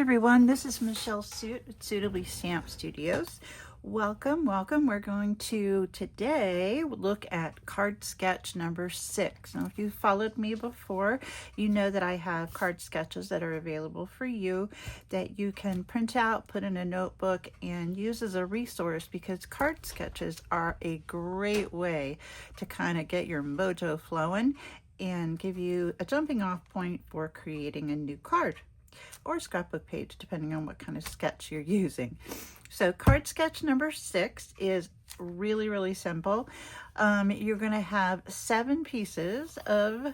everyone, this is Michelle Suit at Suitably Stamp Studios. Welcome. We're going to today look at card sketch number 6. Now, if you've followed me before, you know that I have card sketches that are available for you that you can print out, put in a notebook, and use as a resource, because card sketches are a great way to kind of get your mojo flowing and give you a jumping off point for creating a new card or scrapbook page, depending on what kind of sketch you're using. So card sketch number 6 is really simple. You're going to have 7 pieces of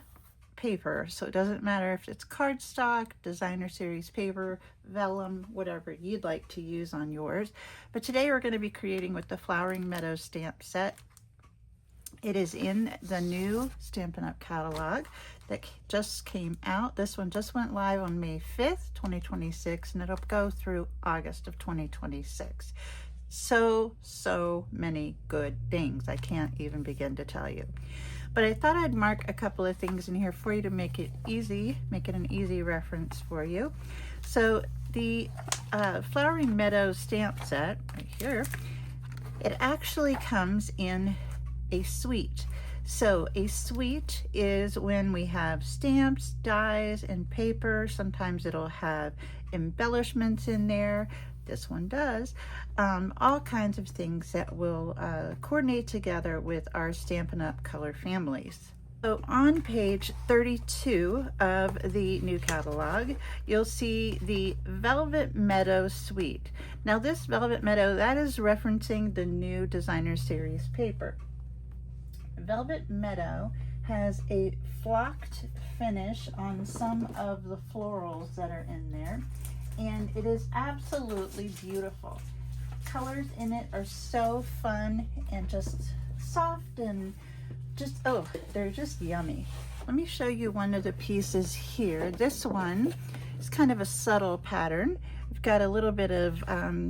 paper, so it doesn't matter if it's cardstock, designer series paper, vellum, whatever you'd like to use on yours. But today we're going to be creating with the Velvet Meadow stamp set. It is in the new Stampin' Up catalog that just came out. This one just went live on May 5th, 2026, and it'll go through August of 2026. So many good things. I can't even begin to tell you. But I thought I'd mark a couple of things in here for you to make it easy, make it an easy reference for you. So the Velvet Meadow stamp set right here, it actually comes in a suite. So a suite is when we have stamps, dies, and paper. Sometimes it'll have embellishments in there. This one does. All kinds of things that will coordinate together with our Stampin' Up color families. So on page 32 of the new catalog, you'll see the Velvet Meadow Suite. Now this Velvet Meadow, that is referencing the new designer series paper. Velvet Meadow has a flocked finish on some of the florals that are in there, and it is absolutely beautiful. Colors in it are so fun and just soft and just, oh, they're just yummy. Let me show you one of the pieces here. This one is kind of a subtle pattern. We've got a little bit of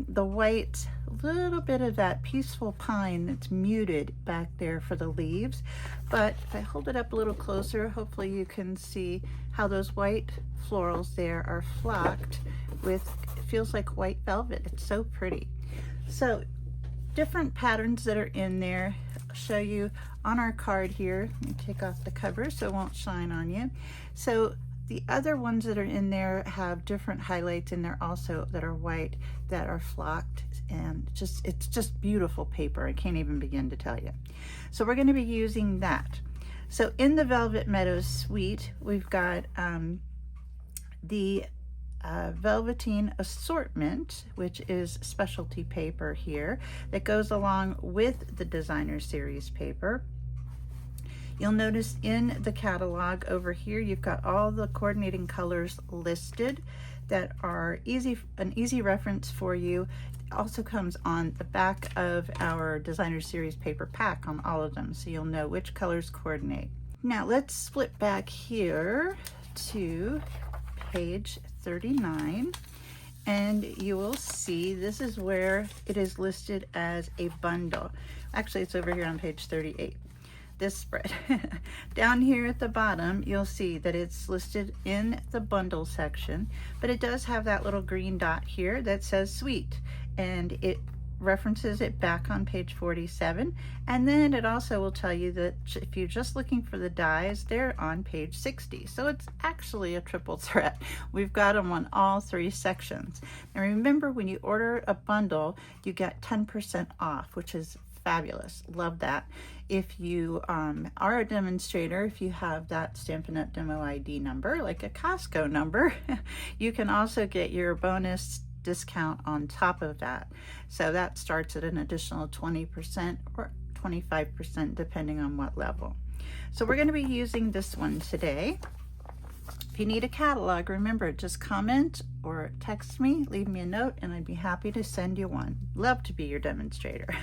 the white, a little bit of that peaceful pine that's muted back there for the leaves. But if I hold it up a little closer, hopefully you can see how those white florals there are flocked with, it feels like white velvet. It's so pretty. So different patterns that are in there. I'll show you on our card here. Let me take off the cover so it won't shine on you. So the other ones that are in there have different highlights in there also that are white, that are flocked, and it's just beautiful paper. I can't even begin to tell you. So we're going to be using that. So in the Velvet Meadow Suite, we've got the Velveteen Assortment, which is specialty paper here that goes along with the designer series paper. You'll notice in the catalog over here, you've got all the coordinating colors listed that are an easy reference for you. It also comes on the back of our designer series paper pack on all of them, so you'll know which colors coordinate. Now let's split back here to page 39, and you will see this is where it is listed as a bundle. Actually, it's over here on page 38. This spread. Down here at the bottom, you'll see that it's listed in the bundle section, but it does have that little green dot here that says suite, and it references it back on page 47. And then it also will tell you that if you're just looking for the dies, they're on page 60. So it's actually a triple threat. We've got them on all 3 sections. And remember, when you order a bundle, you get 10% off, which is fabulous. Love that. If you are a demonstrator, if you have that Stampin' Up demo ID number, like a Costco number, you can also get your bonus discount on top of that. So that starts at an additional 20% or 25% depending on what level. So we're going to be using this one today. If you need a catalog, remember, just comment or text me, leave me a note, and I'd be happy to send you one. Love to be your demonstrator.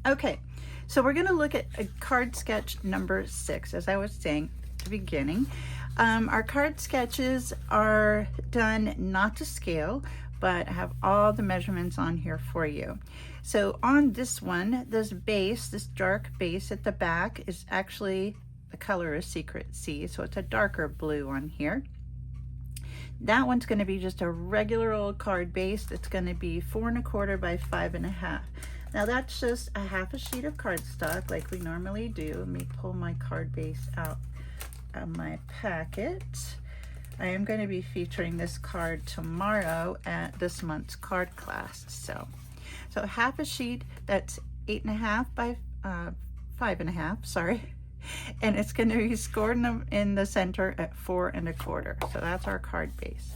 Okay, so we're going to look at a card sketch number 6. As I was saying at the beginning, our card sketches are done not to scale, but have all the measurements on here for you. So on this one, this base, this dark base at the back is actually, the color is Secret Sea, so it's a darker blue on here. That one's going to be just a regular old card base. It's going to be 4 1/4 by 5 1/2. Now that's just a half a sheet of cardstock like we normally do. Let me pull my card base out of my packet. I am going to be featuring this card tomorrow at this month's card class. So half a sheet, that's 8 1/2 by 5 1/2, sorry. And it's going to be scored in the center at 4 1/4. So that's our card base.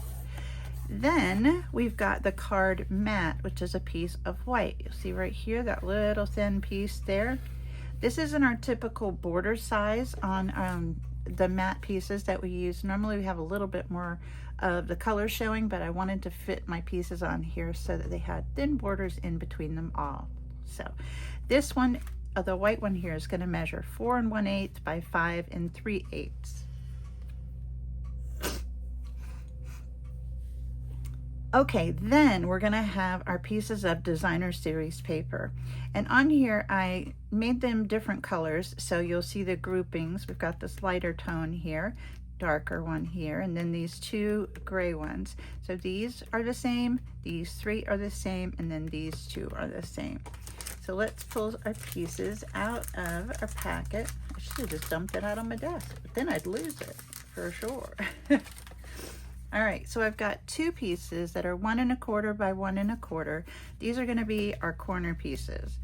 Then we've got the card mat, which is a piece of white. You'll see right here, that little thin piece there. This isn't our typical border size on the matte pieces that we use. Normally we have a little bit more of the color showing, but I wanted to fit my pieces on here so that they had thin borders in between them all. So this one, the white one here, is going to measure 4 1/8 by 5 3/8. Okay, then we're going to have our pieces of designer series paper, and on here I made them different colors, so you'll see the groupings. We've got this lighter tone here, darker one here, and then these two gray ones. So these are the same, these three are the same, and then these two are the same. So let's pull our pieces out of our packet. I should have just dumped it out on my desk, but then I'd lose it for sure. All right, so I've got two pieces that are 1 1/4 by 1 1/4. These are going to be our corner pieces.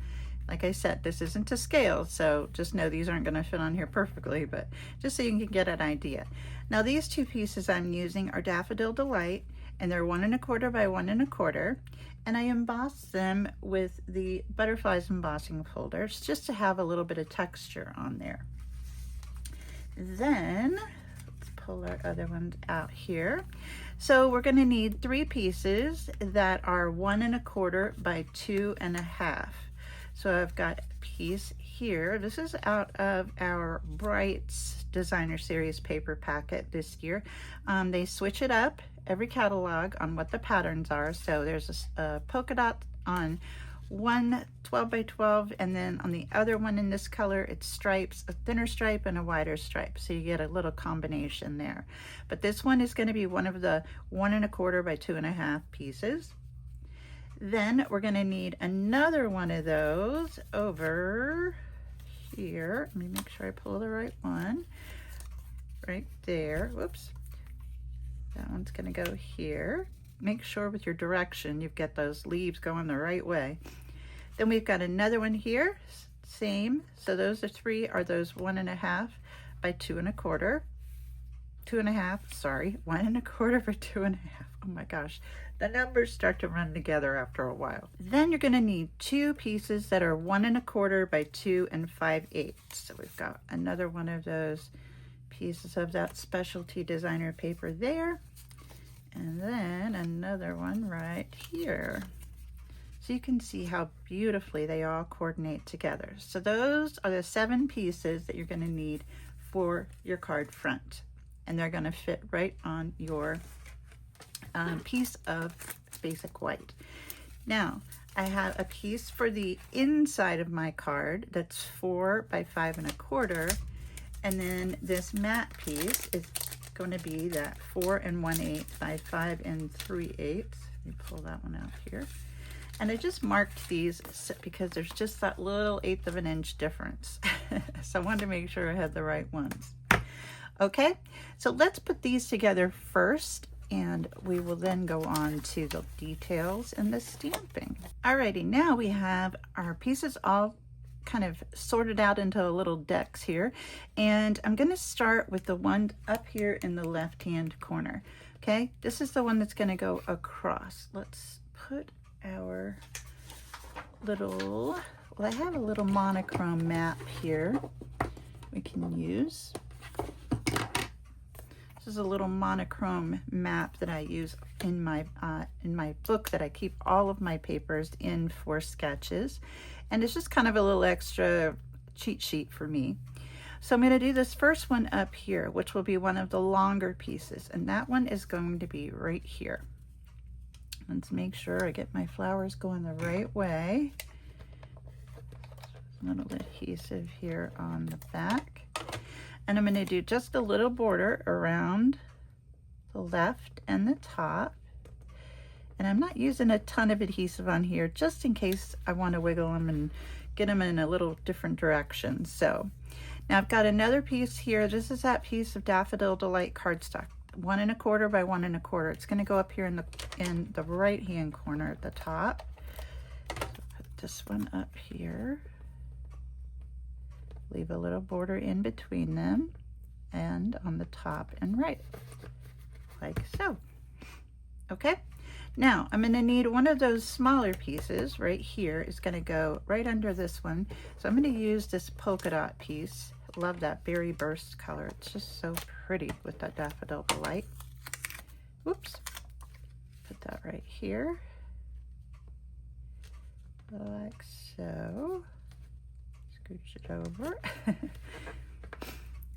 Like I said, this isn't to scale, so just know these aren't going to fit on here perfectly, but just so you can get an idea. Now these two pieces I'm using are Daffodil Delight, and they're 1 1/4 by 1 1/4, and I embossed them with the Butterflies embossing folders just to have a little bit of texture on there. Then pull our other ones out here. So we're going to need 3 pieces that are 1 1/4 by 2 1/2. So I've got a piece here. This is out of our Brights Designer Series paper packet this year. They switch it up every catalog on what the patterns are. So there's a polka dot on one 12 by 12, and then on the other one in this color it's stripes, a thinner stripe and a wider stripe, so you get a little combination there. But this one is going to be one of the 1 1/4 by 2 1/2 pieces. Then we're going to need another one of those over here. Let me make sure I pull the right one. Right there. Whoops. That one's going to go here. Make sure with your direction you've got those leaves going the right way. Then we've got another one here, same. So those are 3 are those 1 1/2 by 2 1/4. 2 1/2, sorry, 1 1/4 by 2 1/2. Oh my gosh, the numbers start to run together after a while. Then you're going to need 2 pieces that are 1 1/4 by 2 5/8. So we've got another one of those pieces of that specialty designer paper there. And then another one right here. So you can see how beautifully they all coordinate together. So those are the 7 pieces that you're going to need for your card front. And they're going to fit right on your piece of basic white. Now, I have a piece for the inside of my card that's 4 by 5 1/4. And then this matte piece is going to be that 4 1/8 by 5 3/8. Let me pull that one out here. And I just marked these because there's just that little 1/8 of an inch difference. So I wanted to make sure I had the right ones. Okay, so let's put these together first, and we will then go on to the details and the stamping. Alrighty, now we have our pieces all kind of sorted out into little decks here, and I'm going to start with the one up here in the left hand corner. Okay, this is the one that's going to go across. Let's put our little, well, I have a little monochrome map here we can use. This is a little monochrome map that I use in my book that I keep all of my papers in for sketches, and it's just kind of a little extra cheat sheet for me. So I'm going to do this first one up here, which will be one of the longer pieces, and that one is going to be right here. Let's make sure I get my flowers going the right way. A little adhesive here on the back. And I'm going to do just a little border around the left and the top. And I'm not using a ton of adhesive on here just in case I want to wiggle them and get them in a little different direction. So now I've got another piece here. This is that piece of Daffodil Delight cardstock, 1 1/4 by 1 1/4. It's going to go up here in the right hand corner at the top. So put this one up here. Leave a little border in between them and on the top and right, like so. Okay. Now I'm going to need one of those smaller pieces right here. Is going to go right under this one. So I'm going to use this polka dot piece. Love that berry burst color. It's just so pretty with that Daffodil Delight. Whoops. Put that right here. Like so. Scooch it over.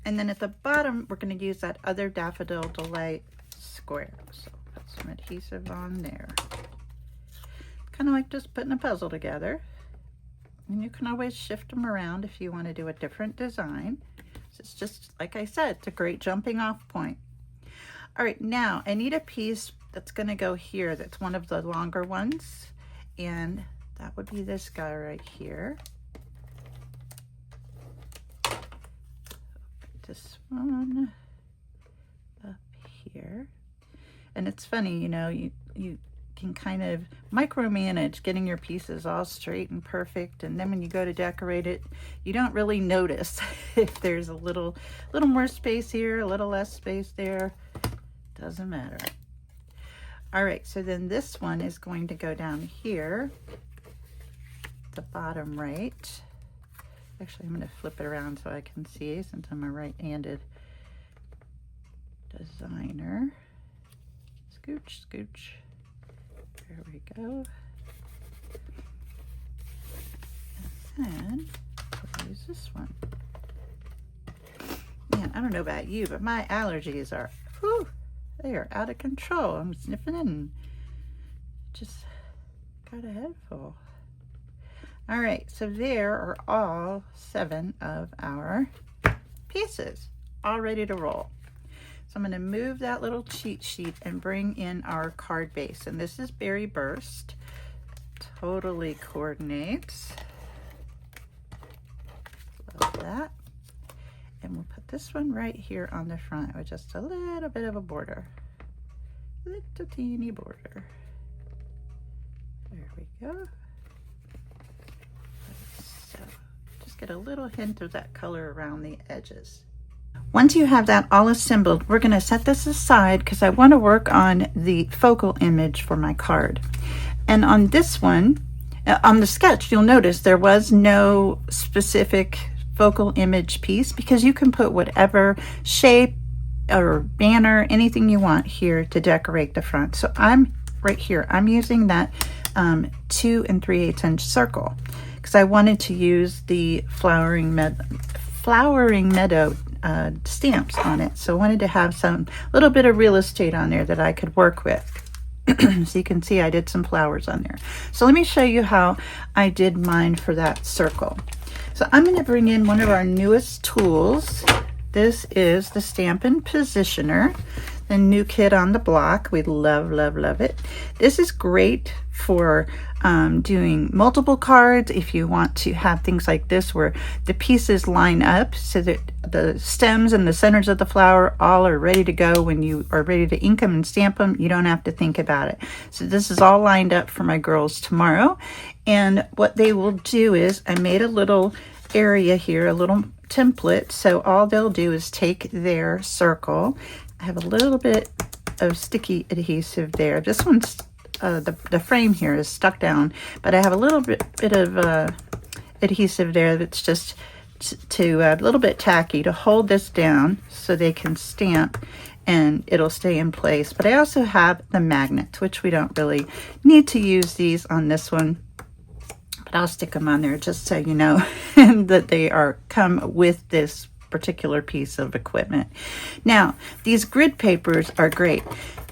And then at the bottom, we're going to use that other Daffodil Delight square. So put some adhesive on there. Kind of like just putting a puzzle together. And you can always shift them around if you want to do a different design. So it's just, like I said, it's a great jumping off point. All right, now I need a piece that's going to go here. That's one of the longer ones. And that would be this guy right here. This one up here. And it's funny, you know, you can kind of micromanage getting your pieces all straight and perfect, and then when you go to decorate it, you don't really notice if there's a little more space here, a little less space there. Doesn't matter. All right, so then this one is going to go down here, the bottom right. Actually, I'm going to flip it around so I can see, since I'm a right-handed designer. Scooch, scooch. There we go. And then we'll use this one. Man, I don't know about you, but my allergies are, whew, they are out of control. I'm sniffing and just got a head full. All right, so there are all 7 of our pieces all ready to roll. So I'm going to move that little cheat sheet and bring in our card base. And this is Berry Burst. Totally coordinates. Love that. And we'll put this one right here on the front with just a little bit of a border. Little teeny border. There we go. So just get a little hint of that color around the edges. Once you have that all assembled, we're going to set this aside because I want to work on the focal image for my card. And on this one, on the sketch, you'll notice there was no specific focal image piece because you can put whatever shape or banner, anything you want here to decorate the front. So I'm right here, I'm using that 2 3/8 inch circle because I wanted to use the flowering meadow stamps on it. So I wanted to have some little bit of real estate on there that I could work with. So you can see I did some flowers on there. So let me show you how I did mine for that circle. So I'm going to bring in one of our newest tools. This is the Stampin' Positioner, the new kid on the block. We love, love, love it. This is great for doing multiple cards if you want to have things like this where the pieces line up so that the stems and the centers of the flower all are ready to go. When you are ready to ink them and stamp them, you don't have to think about it. So this is all lined up for my girls tomorrow. And what they will do is I made a little area here, a little template. So all they'll do is take their circle. I have a little bit of sticky adhesive there. This one's the frame here is stuck down, but I have a little bit of adhesive there that's just a little bit tacky to hold this down so they can stamp and it'll stay in place. But I also have the magnets, which we don't really need to use these on this one, but I'll stick them on there just so you know that they come with this particular piece of equipment. Now, these grid papers are great.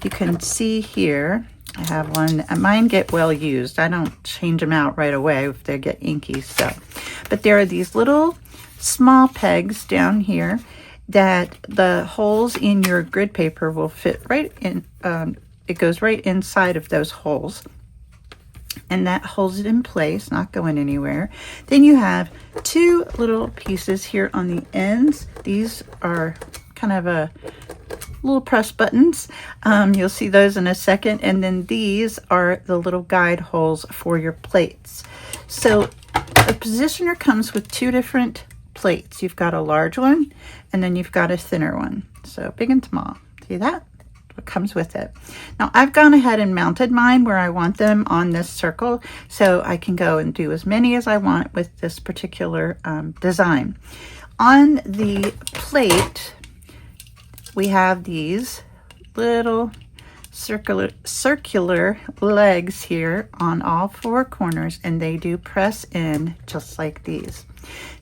You can see here, I have one, mine get well used. I don't change them out right away if they get inky. So, but there are these little small pegs down here, that the holes in your grid paper will fit right in, it goes right inside of those holes, and that holds it in place, not going anywhere. Then you have two little pieces here on the ends. These are kind of a little press buttons. You'll see those in a second. And then these are the little guide holes for your plates. So a positioner comes with two different plates. You've got a large one, and then you've got a thinner one. So big and small. See that? What comes with it. Now I've gone ahead and mounted mine where I want them on this circle, so I can go and do as many as I want with this particular design. On the plate, we have these little circular legs here on all four corners, and they do press in just like these.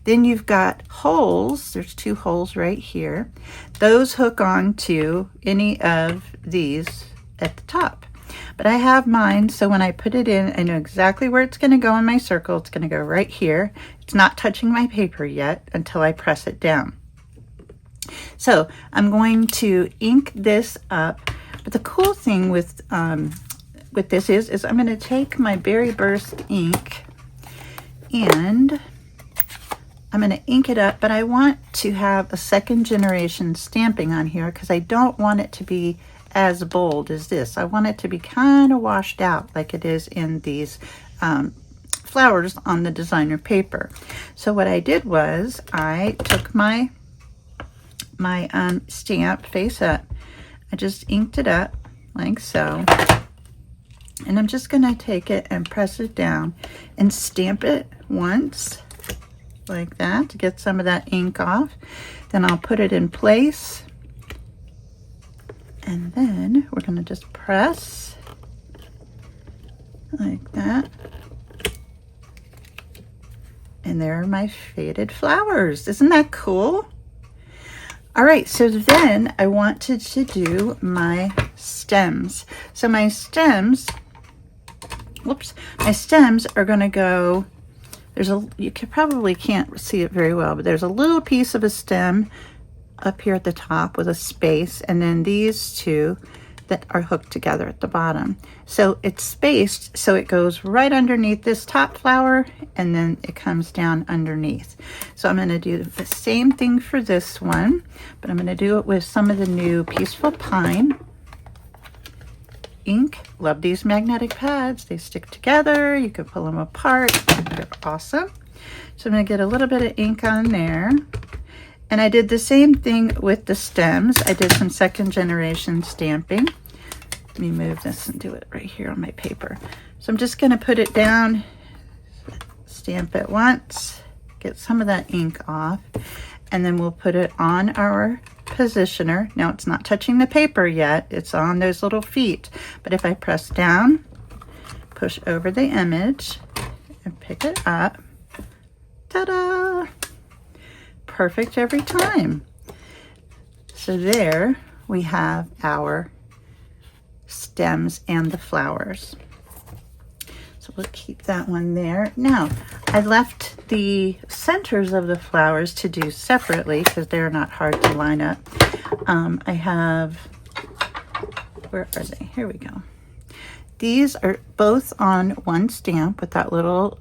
Then you've got holes. There's two holes right here. Those hook on to any of these at the top. But I have mine, so when I put it in, I know exactly where it's going to go in my circle. It's going to go right here. It's not touching my paper yet until I press it down. So I'm going to ink this up. But the cool thing with this is I'm going to take my Berry Burst ink and I'm going to ink it up, but I want to have a second generation stamping on here because I don't want it to be as bold as this. I want it to be kind of washed out like it is in these flowers on the designer paper. So what I did was I took my stamp face up. I just inked it up like so. And I'm just going to take it and press it down and stamp it once like that to get some of that ink off. Then I'll put it in place, and then we're going to just press like that, and there are my faded flowers. Isn't that cool? All right, so then I wanted to do my stems. So my stems, my stems are going to go, you probably can't see it very well, but there's a little piece of a stem up here at the top with a space, and then these two that are hooked together at the bottom. So it's spaced, so it goes right underneath this top flower, and then it comes down underneath. So I'm going to do the same thing for this one, but I'm going to do it with some of the new Peaceful Pine ink. Love these magnetic pads. They stick together. You can pull them apart. They're awesome. So I'm going to get a little bit of ink on there. And I did the same thing with the stems. I did some second generation stamping. Let me move this and do it right here on my paper. So I'm just going to put it down, stamp it once, get some of that ink off, and then we'll put it on our positioner. Now it's not touching the paper yet, it's on those little feet, but if I press down, push over the image and pick it up, ta-da! Perfect every time. So there we have our stems and the flowers. So we'll keep that one there. Now, I left the centers of the flowers to do separately because they're not hard to line up. I have, where are they? Here we go. These are both on one stamp with that little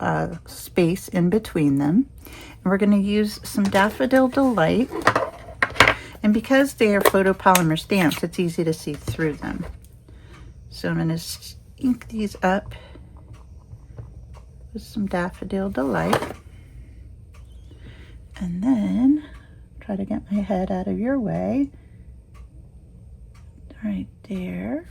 space in between them. And we're going to use some Daffodil Delight. And because they are photopolymer stamps, it's easy to see through them. So I'm going to ink these up with some Daffodil Delight. And then try to get my head out of your way. Right there.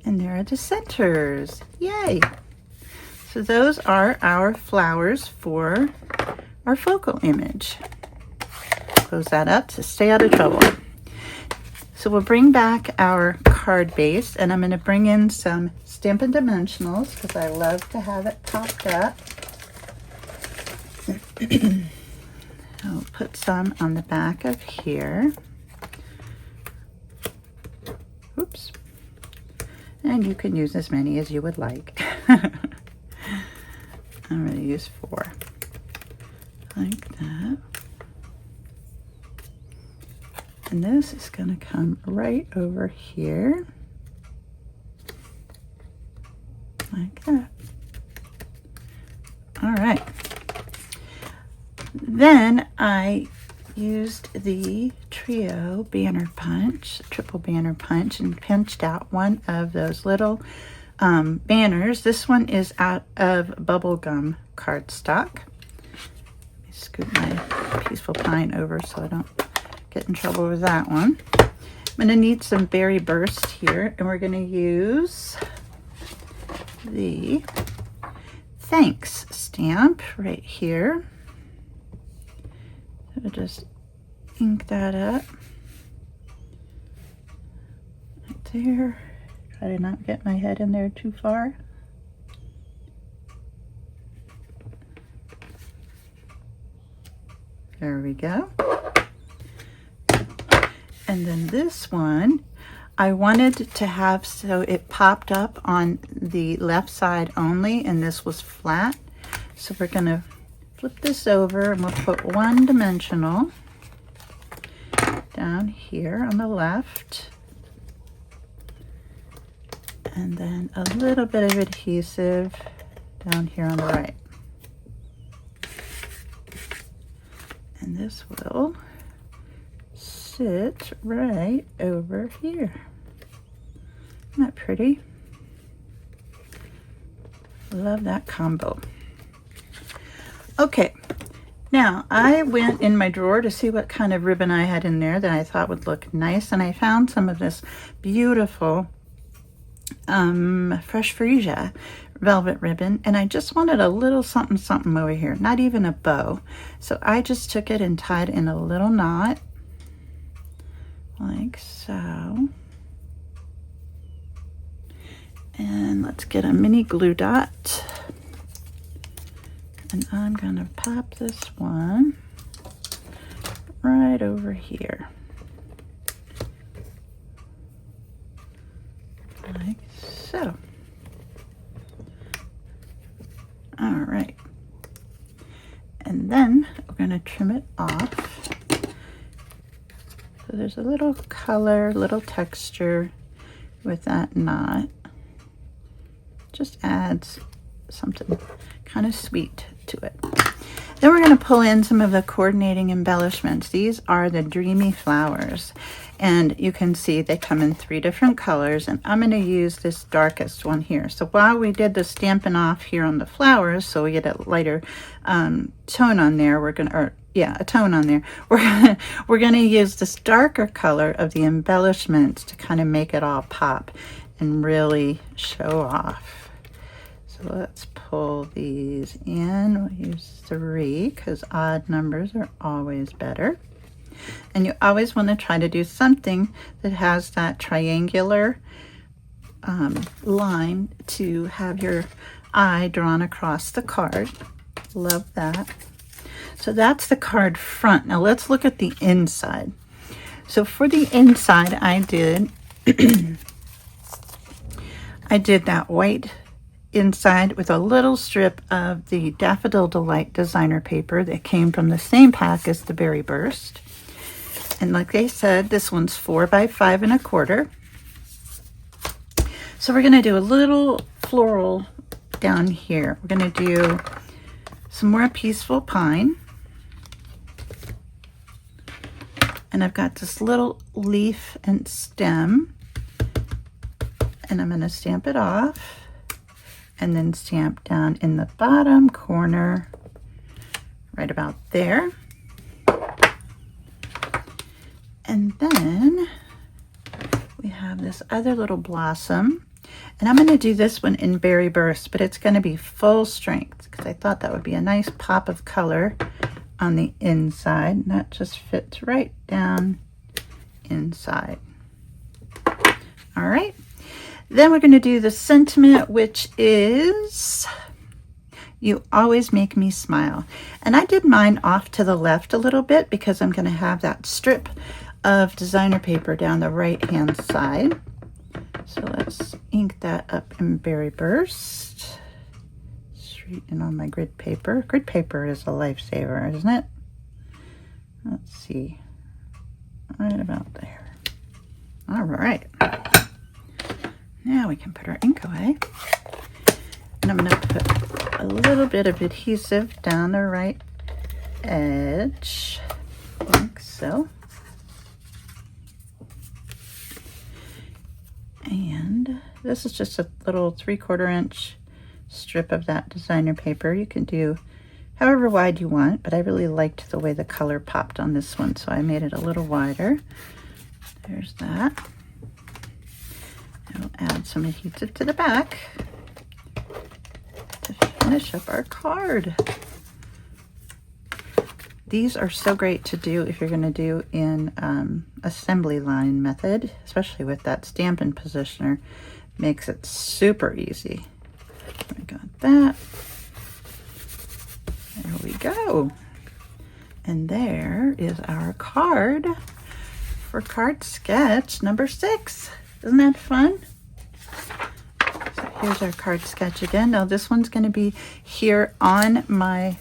And there are the centers. Yay! So those are our flowers for our focal image. Close that up to stay out of trouble. So we'll bring back our card base, and I'm going to bring in some Stampin' Dimensionals because I love to have it popped up. I'll put some on the back of here. Oops. And you can use as many as you would like. I'm going to use 4. Like that. And this is going to come right over here, like that. All right. Then I used the trio banner punch, triple banner punch, and pinched out one of those little banners. This one is out of bubblegum cardstock. Let me scoot my Peaceful Pine over so I don't get in trouble with that one. I'm going to need some Berry Burst here, and we're going to use the Thanks stamp right here. So just ink that up right there. Try to not get my head in there too far. There we go. And then this one, I wanted to have so it popped up on the left side only, and this was flat. So we're going to flip this over, and we'll put one dimensional down here on the left, and then a little bit of adhesive down here on the right. And this will sit right over here. Isn't that pretty? Love that combo. Okay, now I went in my drawer to see what kind of ribbon I had in there that I thought would look nice, and I found some of this beautiful Fresh Freesia velvet ribbon, and I just wanted a little something something over here, not even a bow. So I just took it and tied in a little knot like so. And let's get a mini glue dot, and I'm gonna pop this one right over here like so. All right, and then we're going to trim it off. So there's a little color, little texture with that knot. Just adds something kind of sweet to it. Then we're going to pull in some of the coordinating embellishments. These are the Dreamy Flowers, and you can see they come in 3 different colors, and I'm going to use this darkest one here. So while we did the Stampin' Off here on the flowers, so we get a lighter tone on there, we're going to, a tone on there, we're going to use this darker color of the embellishments to kind of make it all pop and really show off. So let's pull these in. We'll use 3 because odd numbers are always better. And you always want to try to do something that has that triangular line to have your eye drawn across the card. Love that. So that's the card front. Now let's look at the inside. So for the inside, I did I did that white inside with a little strip of the Daffodil Delight designer paper that came from the same pack as the Berry Burst. And like they said, this one's 4 by 5 1/4. So we're going to do a little floral down here. We're going to do some more Peaceful Pine. And I've got this little leaf and stem. And I'm going to stamp it off. And then stamp down in the bottom corner, right about there. And then we have this other little blossom, and I'm going to do this one in Berry Burst, but it's going to be full strength because I thought that would be a nice pop of color on the inside, and that just fits right down inside. All right, then we're going to do the sentiment, which is "You always make me smile." And I did mine off to the left a little bit because I'm going to have that strip of designer paper down the right hand side. So let's ink that up in Berry Burst. Straight in on my grid paper. Grid paper is a lifesaver, isn't it? Let's see. right about there. All right. Now we can put our ink away. And I'm going to put a little bit of adhesive down the right edge, like so. And this is just a little 3/4 inch strip of that designer paper. You can do however wide you want, but I really liked the way the color popped on this one, so I made it a little wider. There's that. And we'll add some adhesive to the back to finish up our card. These are so great to do if you're going to do in assembly line method, especially with that Stampin' Positioner. Makes it super easy. I got that. There we go. And there is our card for card sketch number 6. Isn't that fun? So here's our card sketch again. Now this one's going to be here on my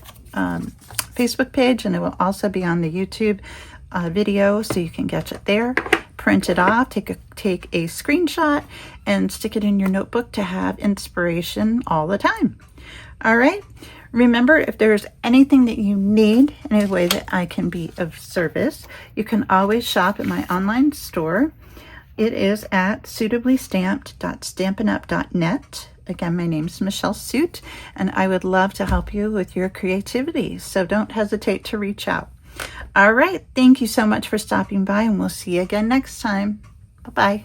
Facebook page, and it will also be on the YouTube video, so you can get it there. Print it off, take a screenshot, and stick it in your notebook to have inspiration all the time. All right. Remember, if there's anything that you need, any way that I can be of service, you can always shop at my online store. It is at suitablystamped.stampinup.net. Again, my name is Michelle Suit, and I would love to help you with your creativity, so don't hesitate to reach out. All right, thank you so much for stopping by, and we'll see you again next time. Bye-bye.